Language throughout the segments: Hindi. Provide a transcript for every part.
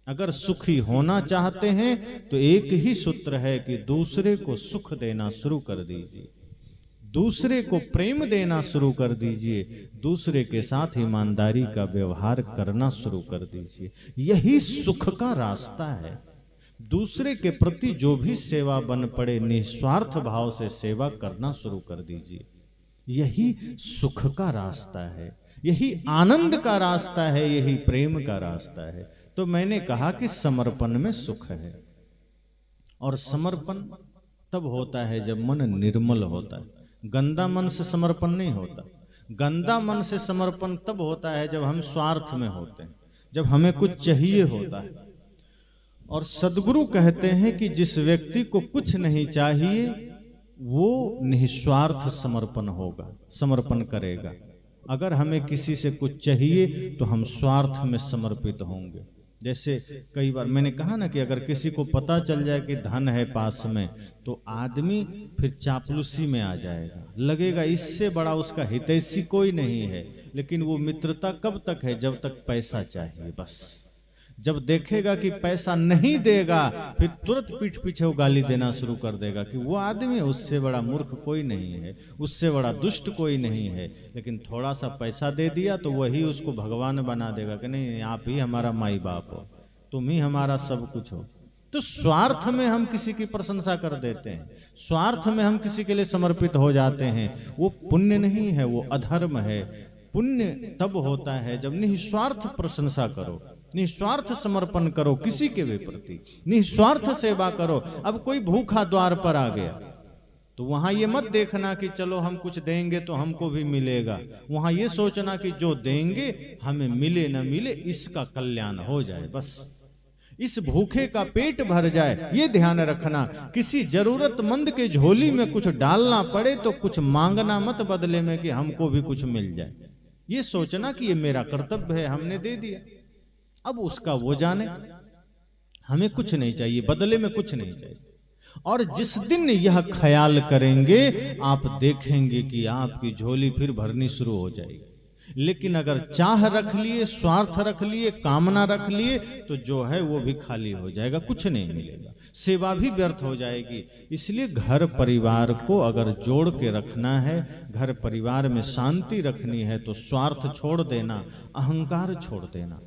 अगर सुखी होना चाहते हैं तो एक ही सूत्र है कि दूसरे को सुख देना शुरू कर दीजिए, दूसरे को प्रेम देना शुरू कर दीजिए, दूसरे के साथ ईमानदारी का व्यवहार करना शुरू कर दीजिए। यही सुख का रास्ता है। दूसरे के प्रति जो भी सेवा बन पड़े निस्वार्थ भाव से सेवा करना शुरू कर दीजिए। यही सुख का रास्ता है, यही आनंद का रास्ता है, यही प्रेम का रास्ता है। तो मैंने कहा कि समर्पण में सुख है, और समर्पण तब होता है जब मन निर्मल होता है। गंदा मन से समर्पण नहीं होता। गंदा मन से समर्पण तब होता है जब हम स्वार्थ में होते हैं, जब हमें कुछ चाहिए होता है। और सद्गुरु कहते हैं कि जिस व्यक्ति को कुछ नहीं चाहिए वो निस्वार्थ समर्पण होगा, समर्पण करेगा। अगर हमें किसी से कुछ चाहिए तो हम स्वार्थ में समर्पित होंगे। जैसे कई बार मैंने कहा ना कि अगर किसी को पता चल जाए कि धन है पास में तो आदमी फिर चापलूसी में आ जाएगा, लगेगा इससे बड़ा उसका हितैषी कोई नहीं है। लेकिन वो मित्रता कब तक है? जब तक पैसा चाहिए बस। जब देखेगा कि पैसा नहीं देगा फिर तुरंत पीठ पीछे वो गाली देना शुरू कर देगा कि वो आदमी उससे बड़ा मूर्ख कोई नहीं है, उससे बड़ा दुष्ट कोई नहीं है। लेकिन थोड़ा सा पैसा दे दिया तो वही उसको भगवान बना देगा कि नहीं आप ही हमारा माई बाप हो, तुम ही हमारा सब कुछ हो। तो स्वार्थ में हम किसी की प्रशंसा कर देते हैं, स्वार्थ में हम किसी के लिए समर्पित हो जाते हैं। वो पुण्य नहीं है, वो अधर्म है। पुण्य तब होता है जब निस्वार्थ प्रशंसा करो, निस्वार्थ समर्पण करो, किसी के भी प्रति निस्वार्थ सेवा करो। अब कोई भूखा द्वार पर आ गया तो वहां ये मत देखना कि चलो हम कुछ देंगे तो हमको भी मिलेगा। वहां ये सोचना कि जो देंगे हमें मिले न मिले इसका कल्याण हो जाए, बस इस भूखे का पेट भर जाए, ये ध्यान रखना। किसी जरूरतमंद के झोली में कुछ डालना पड़े तो कुछ मांगना मत बदले में कि हमको भी कुछ मिल जाए। ये सोचना कि ये मेरा कर्तव्य है, हमने दे दिया, अब उसका वो जाने, हमें कुछ नहीं चाहिए, बदले में कुछ नहीं चाहिए। और जिस दिन यह ख्याल करेंगे आप देखेंगे कि आपकी झोली फिर भरनी शुरू हो जाएगी। लेकिन अगर चाह रख लिए, स्वार्थ रख लिए, कामना रख लिए तो जो है वो भी खाली हो जाएगा, कुछ नहीं मिलेगा, सेवा भी व्यर्थ हो जाएगी। इसलिए घर परिवार को अगर जोड़ के रखना है, घर परिवार में शांति रखनी है तो स्वार्थ छोड़ देना, अहंकार छोड़ देना।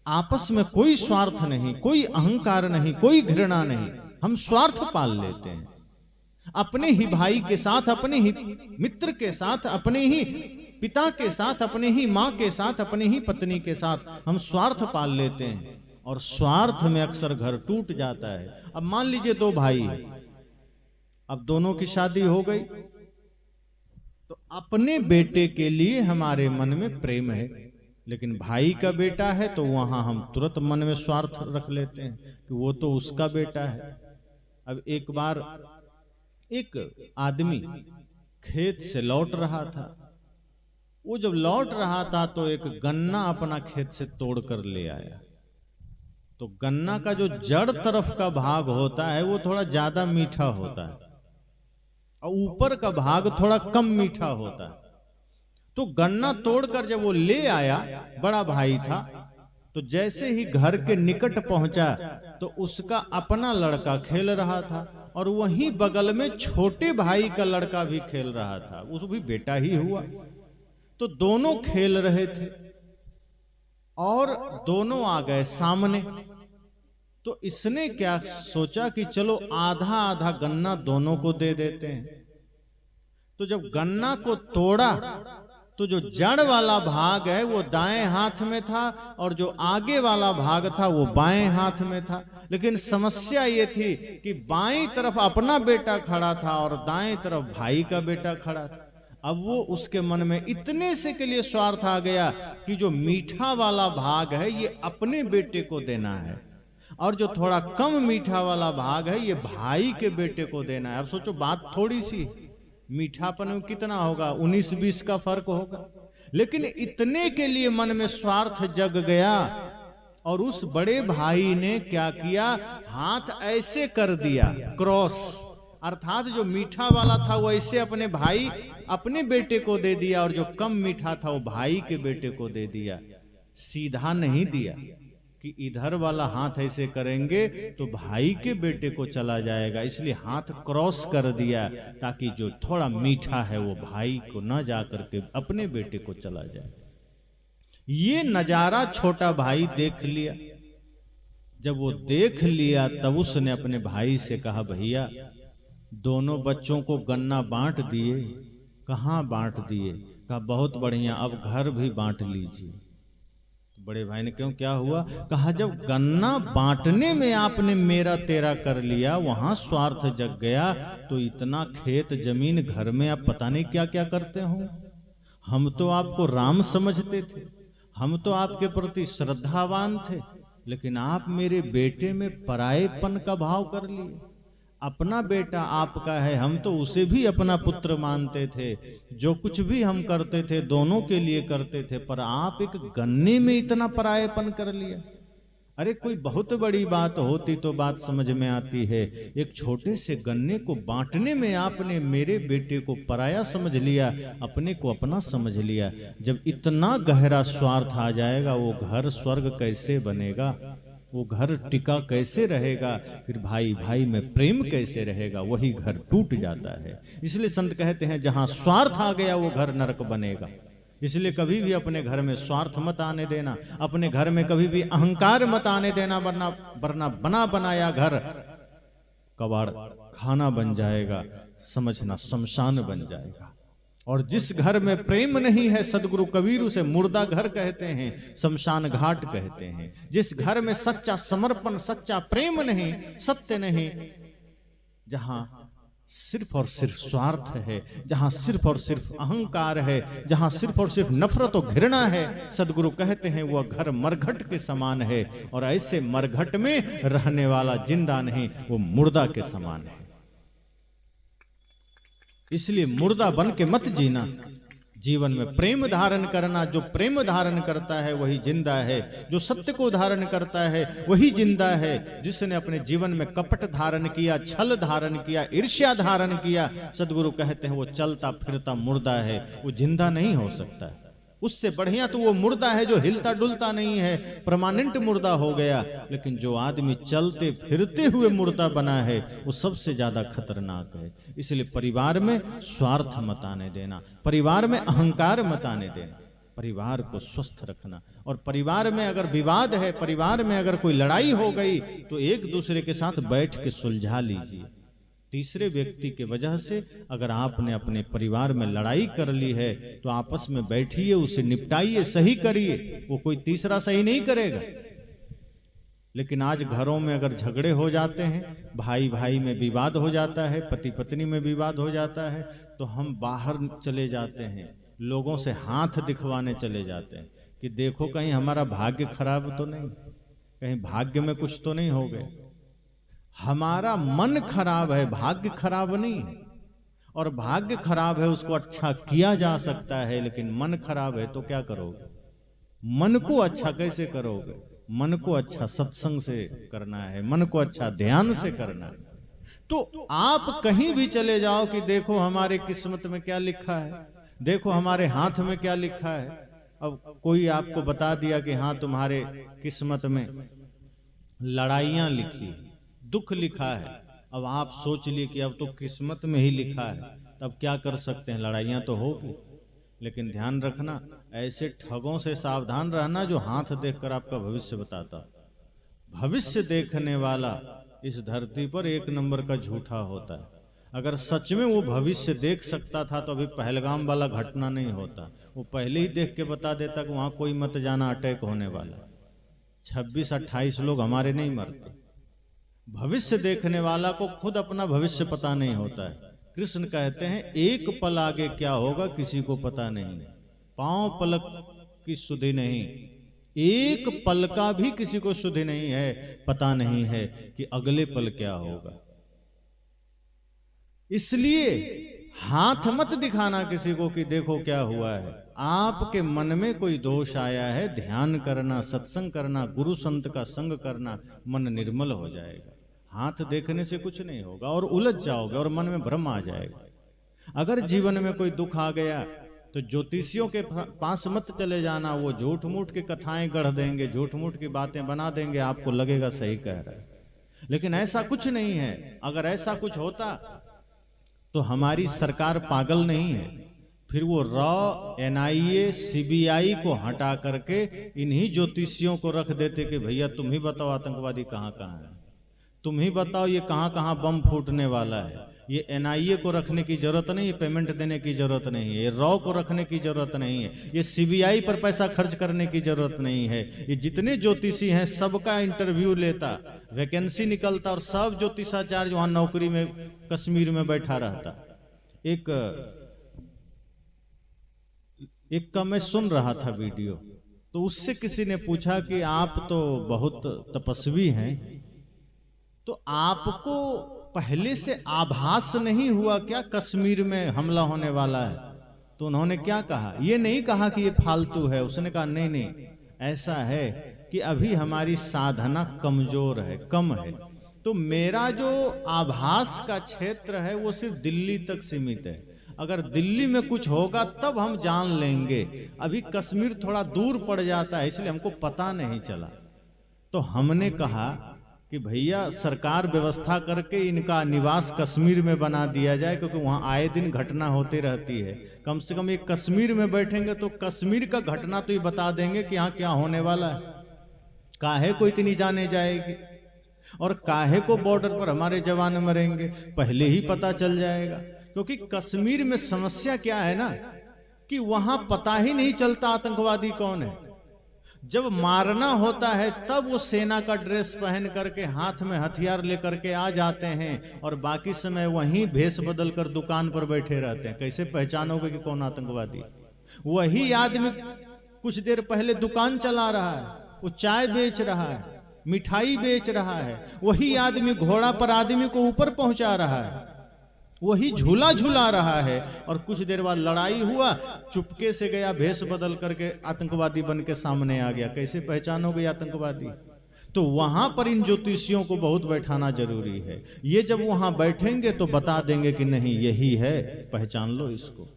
आपस में कोई स्वार्थ नहीं, कोई अहंकार नहीं, कोई घृणा नहीं। हम स्वार्थ पाल लेते हैं अपने ही भाई के साथ, अपने ही मित्र के साथ, अपने ही पिता के साथ, अपने ही माँ के साथ, अपने ही पत्नी के साथ हम स्वार्थ पाल लेते हैं। और स्वार्थ में अक्सर घर टूट जाता है। अब मान लीजिए दो भाई है, अब दोनों की शादी हो गई तो अपने बेटे के लिए हमारे मन में प्रेम है, लेकिन भाई का बेटा है तो वहां हम तुरंत मन में स्वार्थ रख लेते हैं कि वो तो उसका बेटा है। अब एक बार एक आदमी खेत से लौट रहा था, वो जब लौट रहा था तो एक गन्ना अपना खेत से तोड़ कर ले आया। तो गन्ना का जो जड़ तरफ का भाग होता है वो थोड़ा ज्यादा मीठा होता है और ऊपर का भाग थोड़ा कम मीठा होता है। तो गन्ना तोड़कर जब वो ले आया, बड़ा भाई था, तो जैसे ही घर के निकट पहुंचा तो उसका अपना लड़का खेल रहा था और वहीं बगल में छोटे भाई का लड़का भी खेल रहा था, वो भी बेटा ही हुआ। तो दोनों खेल रहे थे और दोनों आ गए सामने। तो इसने क्या सोचा कि चलो आधा आधा गन्ना दोनों को दे देते हैं। तो जब गन्ना को तोड़ा तो जो जड़ वाला भाग है वो दाएं हाथ में था और जो आगे वाला भाग था वो बाएं हाथ में था। लेकिन समस्या ये थी कि बाईं तरफ अपना बेटा खड़ा था और दाएं तरफ भाई का बेटा खड़ा था। अब वो उसके मन में इतने से के लिए स्वार्थ आ गया कि जो मीठा वाला भाग है ये अपने बेटे को देना है और जो थोड़ा कम मीठा वाला भाग है ये भाई के बेटे को देना है। अब सोचो बात थोड़ी सी, मीठापन में कितना होगा, 19-20 का फर्क होगा, लेकिन इतने के लिए मन में स्वार्थ जग गया। और उस बड़े भाई ने क्या किया, हाथ ऐसे कर दिया क्रॉस, अर्थात जो मीठा वाला था वो ऐसे अपने भाई अपने बेटे को दे दिया और जो कम मीठा था वो भाई के बेटे को दे दिया। सीधा नहीं दिया कि इधर वाला हाथ ऐसे करेंगे तो भाई के बेटे को चला जाएगा, इसलिए हाथ क्रॉस कर दिया ताकि जो थोड़ा मीठा है वो भाई को न जा करके अपने बेटे को चला जाए। ये नजारा छोटा भाई देख लिया। जब वो देख लिया तब उसने अपने भाई से कहा, भैया दोनों बच्चों को गन्ना बांट दिए। कहाँ बांट दिए? कहा बहुत बढ़िया, अब घर भी बांट लीजिए। बड़े भाई ने क्यों, क्या हुआ? कहा जब गन्ना बांटने में आपने मेरा तेरा कर लिया, वहां स्वार्थ जग गया, तो इतना खेत जमीन घर में आप पता नहीं क्या क्या करते हो। हम तो आपको राम समझते थे, हम तो आपके प्रति श्रद्धावान थे, लेकिन आप मेरे बेटे में परायेपन का भाव कर लिए। अपना बेटा आपका है, हम तो उसे भी अपना पुत्र मानते थे, जो कुछ भी हम करते थे दोनों के लिए करते थे, पर आप एक गन्ने में इतना परायेपन कर लिया। अरे कोई बहुत बड़ी बात होती तो बात समझ में आती है, एक छोटे से गन्ने को बांटने में आपने मेरे बेटे को पराया समझ लिया, अपने को अपना समझ लिया। जब इतना गहरा स्वार्थ आ जाएगा, वो घर स्वर्ग कैसे बनेगा? वो घर टिका कैसे रहेगा? फिर भाई भाई में प्रेम कैसे रहेगा? वही घर टूट जाता है। इसलिए संत कहते हैं जहां स्वार्थ आ गया वो घर नरक बनेगा। इसलिए कभी भी अपने घर में स्वार्थ मत आने देना, अपने घर में कभी भी अहंकार मत आने देना, वरना बना बनाया घर कबाड़ खाना बन जाएगा, समझना शमशान बन जाएगा। और जिस घर में प्रेम नहीं है, सदगुरु कबीर उसे मुर्दा घर कहते हैं, शमशान घाट कहते हैं। जिस घर में सच्चा समर्पण, सच्चा प्रेम नहीं, सत्य नहीं, जहां सिर्फ और सिर्फ स्वार्थ है, जहां सिर्फ और सिर्फ अहंकार है, जहां सिर्फ और सिर्फ नफरत और घृणा है, सदगुरु कहते हैं वह घर मरघट के समान है। और ऐसे मरघट में रहने वाला जिंदा नहीं, वो मुर्दा के समान है। इसलिए मुर्दा बन के मत जीना, जीवन में प्रेम धारण करना। जो प्रेम धारण करता है वही जिंदा है, जो सत्य को धारण करता है वही जिंदा है। जिसने अपने जीवन में कपट धारण किया, छल धारण किया, ईर्ष्या धारण किया, सदगुरु कहते हैं वो चलता फिरता मुर्दा है, वो जिंदा नहीं हो सकता। उससे बढ़िया तो वो मुर्दा है जो हिलता डुलता नहीं है, परमानेंट मुर्दा हो गया। लेकिन जो आदमी चलते फिरते हुए मुर्दा बना है वो सबसे ज्यादा खतरनाक है। इसलिए परिवार में स्वार्थ मत आने देना, परिवार में अहंकार मत आने देना, परिवार को स्वस्थ रखना। और परिवार में अगर विवाद है, परिवार में अगर कोई लड़ाई हो गई, तो एक दूसरे के साथ बैठ के सुलझा लीजिए। तीसरे व्यक्ति के वजह से अगर आपने अपने परिवार में लड़ाई कर ली है, तो आपस में बैठिए, उसे निपटाइए, सही करिए। वो कोई तीसरा सही नहीं करेगा। लेकिन आज घरों में अगर झगड़े हो जाते हैं, भाई भाई में विवाद हो जाता है, पति पत्नी में विवाद हो जाता है, तो हम बाहर चले जाते हैं, लोगों से हाथ दिखवाने चले जाते हैं कि देखो कहीं हमारा भाग्य खराब तो नहीं, कहीं भाग्य में कुछ तो नहीं हो गए। हमारा मन खराब है, भाग्य खराब नहीं है। और भाग्य खराब है उसको अच्छा किया जा सकता है, लेकिन मन खराब है तो क्या करोगे? मन को अच्छा कैसे करोगे? मन को अच्छा सत्संग से करना है, मन को अच्छा ध्यान से करना है। तो आप कहीं भी चले जाओ कि देखो हमारे किस्मत में क्या लिखा है, देखो हमारे हाथ में क्या लिखा है। अब कोई आपको बता दिया कि हाँ तुम्हारे किस्मत में लड़ाइयां लिखी, दुख लिखा है। अब आप सोच लिए कि अब तो किस्मत में ही लिखा है, तब क्या कर सकते हैं, लड़ाइयां तो होगी। लेकिन ध्यान रखना, ऐसे ठगों से सावधान रहना जो हाथ देखकर आपका भविष्य बताता। भविष्य देखने वाला इस धरती पर एक नंबर का झूठा होता है। अगर सच में वो भविष्य देख सकता था तो अभी पहलगाम वाला घटना नहीं होता। वो पहले ही देख के बता देता कि वहां कोई मत जाना, अटैक होने वाला। 26-28 लोग हमारे नहीं मरते। भविष्य देखने वाला को खुद अपना भविष्य पता नहीं होता है। कृष्ण कहते हैं एक पल आगे क्या होगा किसी को पता नहीं, पांव पलक की सुधि नहीं, एक पल का भी किसी को सुधि नहीं है, पता नहीं है कि अगले पल क्या होगा। इसलिए हाथ मत दिखाना किसी को कि देखो क्या हुआ है। आपके मन में कोई दोष आया है, ध्यान करना, सत्संग करना, गुरु संत का संग करना, मन निर्मल हो जाएगा। हाथ देखने से कुछ नहीं होगा और उलझ जाओगे और मन में भ्रम आ जाएगा। अगर जीवन में कोई दुख आ गया, तो ज्योतिषियों के पास मत चले जाना, वो झूठ मूठ की कथाएं गढ़ देंगे, झूठ मूठ की बातें बना देंगे, आपको लगेगा सही कह रहा है। लेकिन ऐसा कुछ नहीं है। अगर ऐसा कुछ होता तो हमारी सरकार पागल नहीं है, फिर वो रॉ, एनआईए, सीबीआई को हटा करके इन्हीं ज्योतिषियों को रख देते कि भैया तुम ही बताओ आतंकवादी कहाँ कहाँ है, तुम ही बताओ ये कहाँ कहाँ बम फूटने वाला है। ये एनआईए को रखने की जरूरत नहीं है, पेमेंट देने की जरूरत नहीं है। ये रॉ को रखने की जरूरत नहीं है, ये सीबीआई पर पैसा खर्च करने की जरूरत नहीं है। ये जितने ज्योतिषी हैं सबका इंटरव्यू लेता, वैकेंसी निकलता और सब ज्योतिषाचार्य वहां नौकरी में कश्मीर में बैठा रहता। एक का मैं सुन रहा था वीडियो, तो उससे किसी ने पूछा कि आप तो बहुत तपस्वी हैं, तो आपको पहले से आभास नहीं हुआ क्या कश्मीर में हमला होने वाला है? तो उन्होंने क्या कहा, ये नहीं कहा कि ये फालतू है, उसने कहा नहीं नहीं, ऐसा है कि अभी हमारी साधना कमजोर है, कम है, तो मेरा जो आभास का क्षेत्र है वो सिर्फ दिल्ली तक सीमित है। अगर दिल्ली में कुछ होगा तब हम जान लेंगे, अभी कश्मीर थोड़ा दूर पड़ जाता है इसलिए हमको पता नहीं चला। तो हमने कहा कि भैया सरकार व्यवस्था करके इनका निवास कश्मीर में बना दिया जाए, क्योंकि वहां आए दिन घटना होती रहती है। कम से कम ये कश्मीर में बैठेंगे तो कश्मीर का घटना तो ये बता देंगे कि यहाँ क्या होने वाला है, काहे को इतनी जाने जाएगी और काहे को बॉर्डर पर हमारे जवान मरेंगे, पहले ही पता चल जाएगा। क्योंकि कश्मीर में समस्या क्या है ना कि वहां पता ही नहीं चलता आतंकवादी कौन है। जब मारना होता है तब वो सेना का ड्रेस पहन करके हाथ में हथियार लेकर के आ जाते हैं और बाकी समय वहीं भेष बदल कर दुकान पर बैठे रहते हैं। कैसे पहचानोगे कि कौन आतंकवादी? वही आदमी कुछ देर पहले दुकान चला रहा है, वो चाय बेच रहा है, मिठाई बेच रहा है, वही आदमी घोड़ा पर आदमी को ऊपर पहुंचा रहा है, वही झूला झूला रहा है, और कुछ देर बाद लड़ाई हुआ, चुपके से गया भेष बदल करके आतंकवादी बन के सामने आ गया। कैसे पहचानोगे आतंकवादी? तो वहां पर इन ज्योतिषियों को बहुत बैठाना जरूरी है। ये जब वहां बैठेंगे तो बता देंगे कि नहीं यही है, पहचान लो इसको,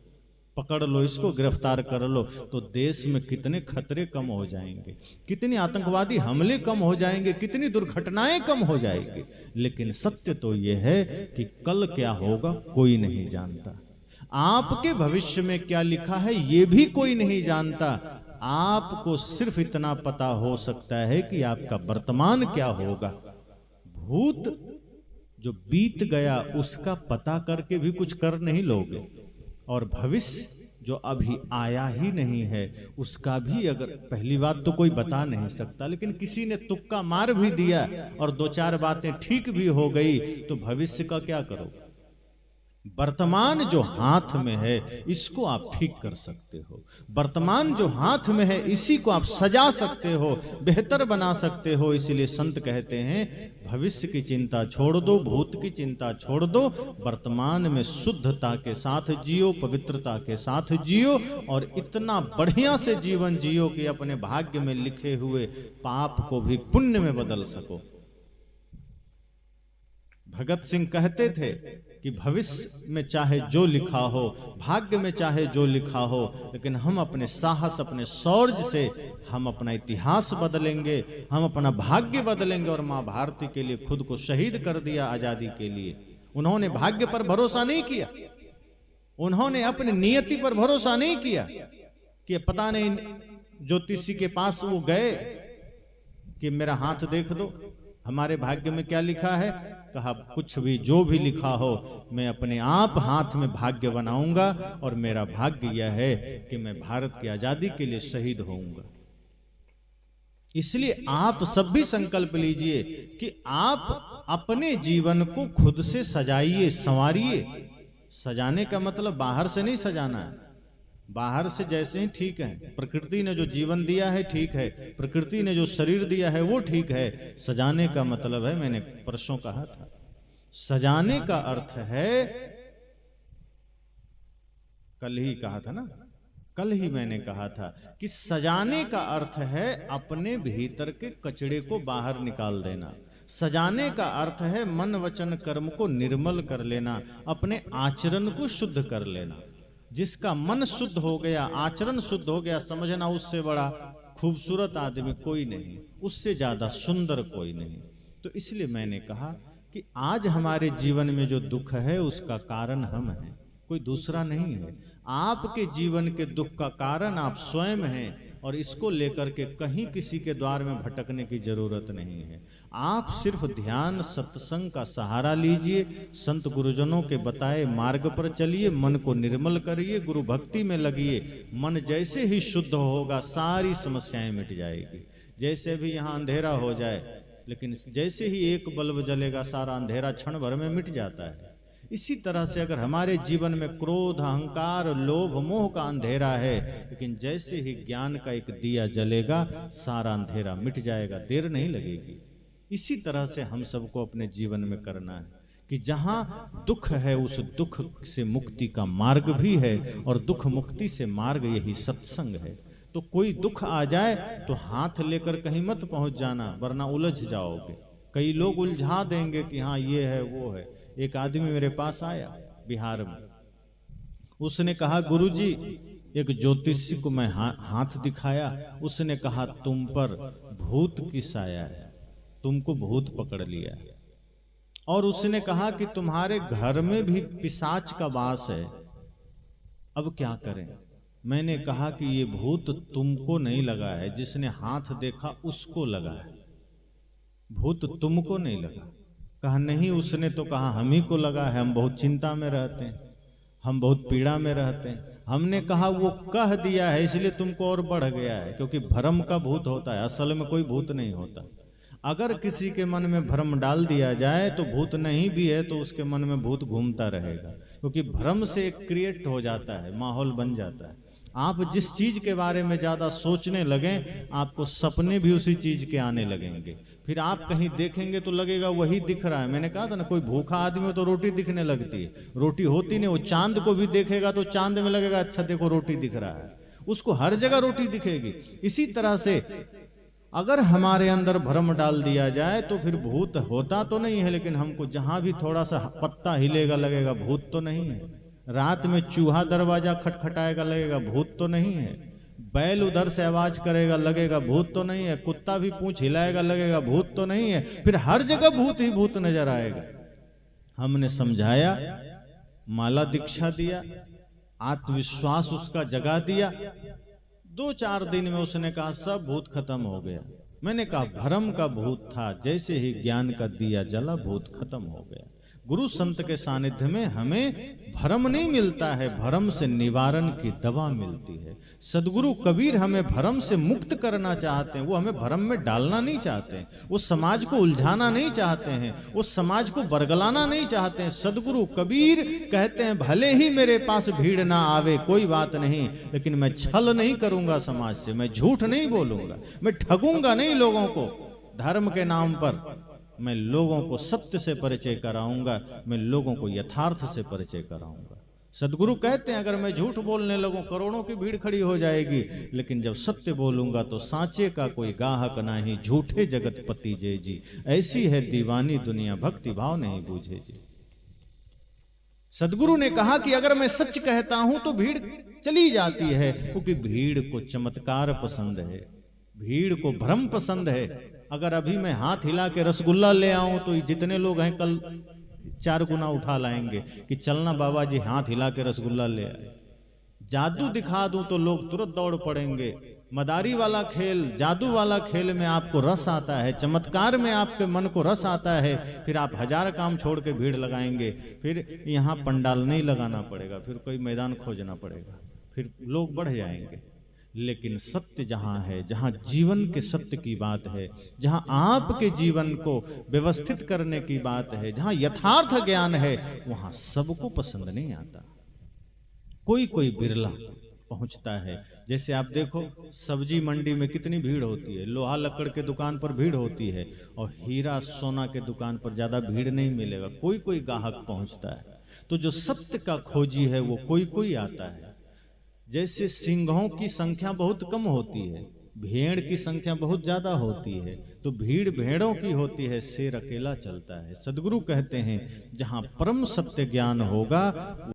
पकड़ लो इसको, गिरफ्तार कर लो। तो देश में कितने खतरे कम हो जाएंगे, कितने आतंकवादी हमले कम हो जाएंगे, कितनी दुर्घटनाएं कम हो जाएंगी। लेकिन सत्य तो यह है कि कल क्या होगा कोई नहीं जानता, आपके भविष्य में क्या लिखा है ये भी कोई नहीं जानता। आपको सिर्फ इतना पता हो सकता है कि आपका वर्तमान क्या होगा। भूत जो बीत गया उसका पता करके भी कुछ कर नहीं लोगे, और भविष्य जो अभी आया ही नहीं है उसका भी, अगर पहली बात तो कोई बता नहीं सकता, लेकिन किसी ने तुक्का मार भी दिया और दो चार बातें ठीक भी हो गई तो भविष्य का क्या करोगे? वर्तमान जो हाथ में है इसको आप ठीक कर सकते हो, वर्तमान जो हाथ में है इसी को आप सजा सकते हो, बेहतर बना सकते हो। इसलिए संत कहते हैं भविष्य की चिंता छोड़ दो, भूत की चिंता छोड़ दो, वर्तमान में शुद्धता के साथ जियो, पवित्रता के साथ जियो, और इतना बढ़िया से जीवन जियो कि अपने भाग्य में लिखे हुए पाप को भी पुण्य में बदल सको। भगत सिंह कहते थे कि भविष्य में चाहे जो लिखा हो, भाग्य में चाहे जो लिखा हो, लेकिन हम अपने साहस, अपने शौर्य से हम अपना इतिहास बदलेंगे, हम अपना भाग्य बदलेंगे। और मां भारती के लिए खुद को शहीद कर दिया आजादी के लिए। उन्होंने भाग्य पर भरोसा नहीं किया, उन्होंने अपनी नियति पर भरोसा नहीं किया कि पता नहीं ज्योतिषी के पास वो गए कि मेरा हाथ देख दो, हमारे भाग्य में क्या लिखा है। कहा कुछ भी जो भी लिखा हो मैं अपने आप हाथ में भाग्य बनाऊंगा, और मेरा भाग्य यह है कि मैं भारत की आजादी के लिए शहीद होऊंगा। इसलिए आप सब भी संकल्प लीजिए कि आप अपने जीवन को खुद से सजाइए, संवारिए। सजाने का मतलब बाहर से नहीं सजाना है, बाहर से जैसे ही ठीक है, प्रकृति ने जो जीवन दिया है ठीक है, प्रकृति ने जो शरीर दिया है वो ठीक है। सजाने का मतलब है, मैंने परसों कहा था, सजाने का अर्थ है, कल ही कहा था ना, कल ही मैंने कहा था कि सजाने का अर्थ है अपने भीतर के कचड़े को बाहर निकाल देना। सजाने का अर्थ है मन वचन कर्म को निर्मल कर लेना, अपने आचरण को शुद्ध कर लेना। जिसका मन शुद्ध हो गया, आचरण शुद्ध हो गया, समझना उससे बड़ा खूबसूरत आदमी कोई नहीं, उससे ज्यादा सुंदर कोई नहीं। तो इसलिए मैंने कहा कि आज हमारे जीवन में जो दुख है उसका कारण हम हैं, कोई दूसरा नहीं है। आपके जीवन के दुख का कारण आप स्वयं हैं, और इसको लेकर के कहीं किसी के द्वार में भटकने की जरूरत नहीं है। आप सिर्फ ध्यान सत्संग का सहारा लीजिए, संत गुरुजनों के बताए मार्ग पर चलिए, मन को निर्मल करिए, गुरु भक्ति में लगिए। मन जैसे ही शुद्ध होगा सारी समस्याएं मिट जाएगी। जैसे भी यहाँ अंधेरा हो जाए, लेकिन जैसे ही एक बल्ब जलेगा सारा अंधेरा क्षण भर में मिट जाता है। इसी तरह से अगर हमारे जीवन में क्रोध, अहंकार, लोभ, मोह का अंधेरा है, लेकिन जैसे ही ज्ञान का एक दिया जलेगा सारा अंधेरा मिट जाएगा, देर नहीं लगेगी। इसी तरह से हम सबको अपने जीवन में करना है कि जहां दुख है उस दुख से मुक्ति का मार्ग भी है, और दुख मुक्ति से मार्ग यही सत्संग है। तो कोई दुख आ जाए तो हाथ लेकर कहीं मत पहुंच जाना, वरना उलझ जाओगे। कई लोग उलझा देंगे कि हाँ ये है वो है। एक आदमी मेरे पास आया बिहार में, उसने कहा गुरुजी, एक ज्योतिषी को मैं हाथ दिखाया, उसने कहा तुम पर भूत की साया है, तुमको भूत पकड़ लिया। और उसने कहा कि तुम्हारे घर में भी पिशाच का वास है, अब क्या करें। मैंने कहा कि ये भूत तुमको नहीं लगा है, जिसने हाथ देखा उसको लगा है, भूत तुमको नहीं लगा। कहा नहीं, उसने तो कहा हम ही को लगा है, हम बहुत चिंता में रहते हैं, हम बहुत पीड़ा में रहते हैं। हमने कहा वो कह दिया है इसलिए तुमको और बढ़ गया है, क्योंकि भ्रम का भूत होता है, असल में कोई भूत नहीं होता। अगर किसी के मन में भ्रम डाल दिया जाए तो भूत नहीं भी है तो उसके मन में भूत घूमता रहेगा, क्योंकि भ्रम से एक क्रिएट हो जाता है, माहौल बन जाता है। आप जिस चीज के बारे में ज्यादा सोचने लगें, आपको सपने भी उसी चीज के आने लगेंगे। फिर आप कहीं देखेंगे तो लगेगा वही दिख रहा है। मैंने कहा था ना, कोई भूखा आदमी हो तो रोटी दिखने लगती है, रोटी होती नहीं। वो चांद को भी देखेगा तो चांद में लगेगा अच्छा देखो रोटी दिख रहा है, उसको हर जगह रोटी दिखेगी। इसी तरह से अगर हमारे अंदर भ्रम डाल दिया जाए तो फिर भूत होता तो नहीं है, लेकिन हमको जहां भी थोड़ा सा पत्ता हिलेगा लगेगा भूत तो नहीं है। रात में चूहा दरवाजा खटखटाएगा लगेगा भूत तो नहीं है। बैल उधर से आवाज करेगा लगेगा भूत तो नहीं है। कुत्ता भी पूंछ हिलाएगा लगेगा भूत तो नहीं है। फिर हर जगह भूत ही भूत नजर आएगा। हमने समझाया, माला दीक्षा दिया, आत्मविश्वास उसका जगा दिया। 2-4 दिन में उसने कहा सब भूत खत्म हो गया। मैंने कहा भ्रम का भूत था, जैसे ही ज्ञान का दिया जला भूत खत्म हो गया। गुरु संत के सानिध्य में हमें भ्रम नहीं मिलता है, भ्रम से निवारण की दवा मिलती है। सदगुरु कबीर हमें भ्रम से मुक्त करना चाहते हैं, वो हमें भ्रम में डालना नहीं चाहते हैं, वो समाज को उलझाना नहीं चाहते हैं, वो समाज को बरगलाना नहीं चाहते हैं। सदगुरु कबीर कहते हैं भले ही मेरे पास भीड़ ना आवे कोई बात नहीं, लेकिन मैं छल नहीं करूंगा समाज से, मैं झूठ नहीं बोलूंगा, मैं ठगूंगा नहीं लोगों को। धर्म के नाम पर मैं लोगों को सत्य से परिचय कराऊंगा, मैं लोगों को यथार्थ से परिचय कराऊंगा। सदगुरु कहते हैं अगर मैं झूठ बोलने लगूं करोड़ों की भीड़ खड़ी हो जाएगी, लेकिन जब सत्य बोलूंगा तो सांचे का कोई गाहक नहीं, झूठे जगत पति जय जी। ऐसी है दीवानी दुनिया, भक्ति भाव नहीं बूझे जी। सदगुरु ने कहा कि अगर मैं सच कहता हूं तो भीड़ चली जाती है, क्योंकि भीड़ को चमत्कार पसंद है, भीड़ को भ्रम पसंद है। अगर अभी मैं हाथ हिला के रसगुल्ला ले आऊं तो जितने लोग हैं कल 4 गुना उठा लाएंगे कि चलना बाबा जी हाथ हिला के रसगुल्ला ले आए। जादू दिखा दूं तो लोग तुरंत दौड़ पड़ेंगे। मदारी वाला खेल, जादू वाला खेल में आपको रस आता है, चमत्कार में आपके मन को रस आता है, फिर आप 1000 काम छोड़ के भीड़ लगाएंगे। फिर यहाँ पंडाल नहीं लगाना पड़ेगा, फिर कोई मैदान खोजना पड़ेगा, फिर लोग बढ़ जाएंगे। लेकिन सत्य जहां है, जहां जीवन के सत्य की बात है, जहां आपके जीवन को व्यवस्थित करने की बात है, जहां यथार्थ ज्ञान है, वहां सबको पसंद नहीं आता। कोई कोई बिरला पहुंचता है। जैसे आप देखो सब्जी मंडी में कितनी भीड़ होती है, लोहा लकड़ के दुकान पर भीड़ होती है, और हीरा सोना के दुकान पर ज्यादा भीड़ नहीं मिलेगा, कोई कोई ग्राहक पहुंचता है। तो जो सत्य का खोजी है वो कोई कोई आता है। जैसे सिंहों की संख्या बहुत कम होती है, भेड़ की संख्या बहुत ज्यादा होती है, तो भीड़ भेड़ों की होती है, शेर अकेला चलता है। सदगुरु कहते हैं जहां परम सत्य ज्ञान होगा